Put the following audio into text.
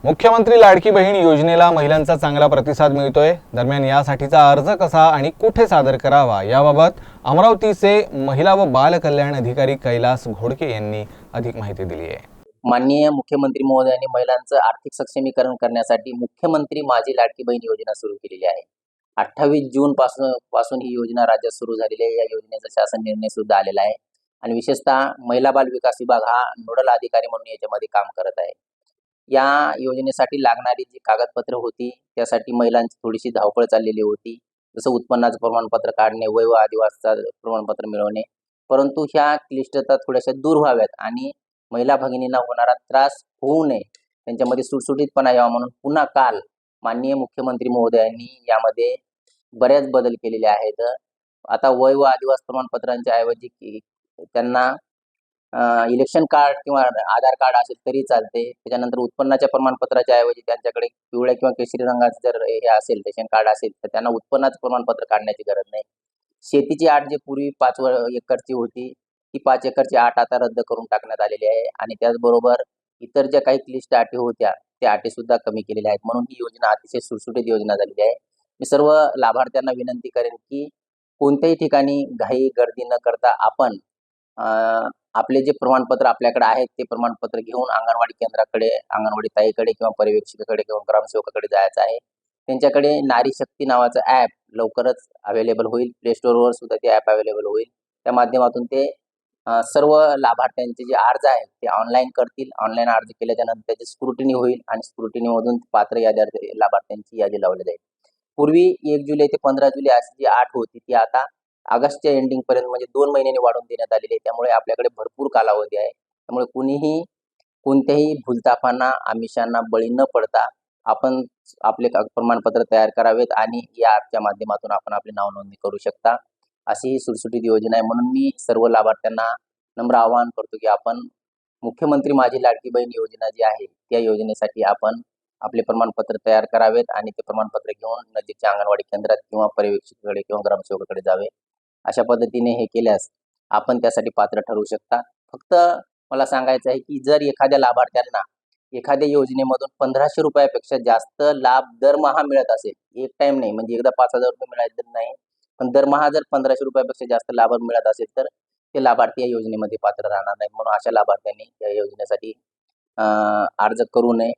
मुख्यमंत्री लाडकी बहीण योजनेला महिलांचा चांगला प्रतिसाद मिळतोय। दरम्यान यासाठीचा अर्ज कसा आणि कुठे सादर करावा याबाबत अमरावतीचे महिला व बाल कल्याण अधिकारी कैलास घोडके यांनी अधिक माहिती दिली आहे। माननीय मुख्यमंत्री महोदयांनी महिलांचं आर्थिक सक्षमीकरण करण्यासाठी मुख्यमंत्री माझी लाडकी बहीण योजना सुरू केलेली आहे। 28 जून पासून ही योजना राज्यात सुरू झालेली आहे। या योजनेचा शासन निर्णय सुद्धा आलेला आहे आणि विशेषतः महिला बाल विकास विभाग हा नोडल अधिकारी म्हणून याच्यामध्ये काम करत आहे। या योजनेसाठी लागणारी जी कागदपत्र होती त्यासाठी महिलांची थोडीशी धावपळ चाललेली होती, जसं उत्पन्नाचं प्रमाणपत्र काढणे, वय व आदिवासीचं प्रमाणपत्र मिळवणे। परंतु ह्या क्लिष्टता थोड्याशा दूर व्हाव्यात आणि महिला भगिनींना होणारा त्रास होऊ नये, त्यांच्यामध्ये सुटसुटीतपणा यावा म्हणून पुन्हा काल माननीय मुख्यमंत्री महोदयांनी यामध्ये बरेच बदल केलेले आहेत। आता वय व आदिवासी प्रमाणपत्रांच्या ऐवजी त्यांना इलेक्शन कार्ड किंवा आधार कार्ड असेल तरी चालते। त्याच्यानंतर उत्पन्नाच्या प्रमाणपत्राच्या ऐवजी त्यांच्याकडे पिवळ्या किंवा केशरी रंगाचं जर हे असेल रेशन कार्ड असेल तर त्यांना उत्पन्नाचं प्रमाणपत्र काढण्याची गरज नाही। शेतीची अट जी पूर्वी 5 एकरची होती ती 5 एकरची अट आता रद्द करून टाकण्यात आलेली आहे आणि त्याचबरोबर इतर ज्या काही क्लिष्ट अटी होत्या त्या अटी सुद्धा कमी केलेल्या आहेत, म्हणून ही योजना अतिशय सुटसुटीत योजना झालेली आहे। मी सर्व लाभार्थ्यांना विनंती करेन की कोणत्याही ठिकाणी घाई गर्दी न करता आपण आपले जे प्रमाणपत्र आपल्याकडे आहेत ते प्रमाणपत्र घेऊन अंगणवाडी केंद्राकडे, अंगणवाडी ताईकडे किंवा पर्यवेक्षिकेकडे किंवा ग्रामसेवकाकडे जायचं आहे। त्यांच्याकडे नारी शक्ती नावाचं ॲप लवकरच अवेलेबल होईल, प्ले स्टोअरवर सुद्धा ते ॲप अवेलेबल होईल। त्या माध्यमातून ते सर्व लाभार्थ्यांचे जे अर्ज आहेत ते ऑनलाईन करतील। ऑनलाईन अर्ज केल्याच्या नंतर त्याची स्क्रुटिनी होईल आणि स्क्रुटिनीमधून पात्र लाभार्थ्यांची यादी लावली जाईल। पूर्वी 1 जुलै ते 15 जुलै अशी जी अट होती ती आता ऑगस्टच्या एंडिंग पर्यंत म्हणजे 2 महिन्यांनी वाढवून देण्यात आलेली आहे। त्यामुळे आपल्याकडे भरपूर कालावधी आहे। त्यामुळे कुणीही कोणत्याही भूलथापांना, आमिषांना बळी न पडता आपण आपले प्रमाणपत्र तयार करावेत आणि या ॲपच्या माध्यमातून आपण आपली नाव नोंदणी करू शकता। अशी ही सुटसुटीत योजना आहे, म्हणून मी सर्व लाभार्थ्यांना नम्र आवाहन करतो की आपण मुख्यमंत्री माझी लाडकी बहीण योजना जी आहे त्या योजनेसाठी आपण आपले प्रमाणपत्र तयार करावेत आणि ते प्रमाणपत्र घेऊन नजीकच्या अंगणवाडी केंद्रात किंवा पर्यवेक्षकाकडे किंवा ग्रामसेवकाकडे जावे। अशा पद्धतीने हे केल्यास आपण त्यासाठी पात्र ठरू शकता। फक्त मला सांगायचं आहे की जर एखाद्या लाभार्थ्यांना एखाद्या योजनेमधून 1500 रुपयापेक्षा जास्त लाभ दरमहा मिळत असेल, एक टाइम नाही म्हणजे एकदा 5000 रुपये मिळाले नाही, पण दरमहा जर 1500 रुपयापेक्षा जास्त लाभ मिळत असेल तर ते लाभार्थी या योजनेमध्ये पात्र राहणार नाहीत। म्हणून अशा लाभार्थ्यांनी या योजनेसाठी अर्ज करू नये।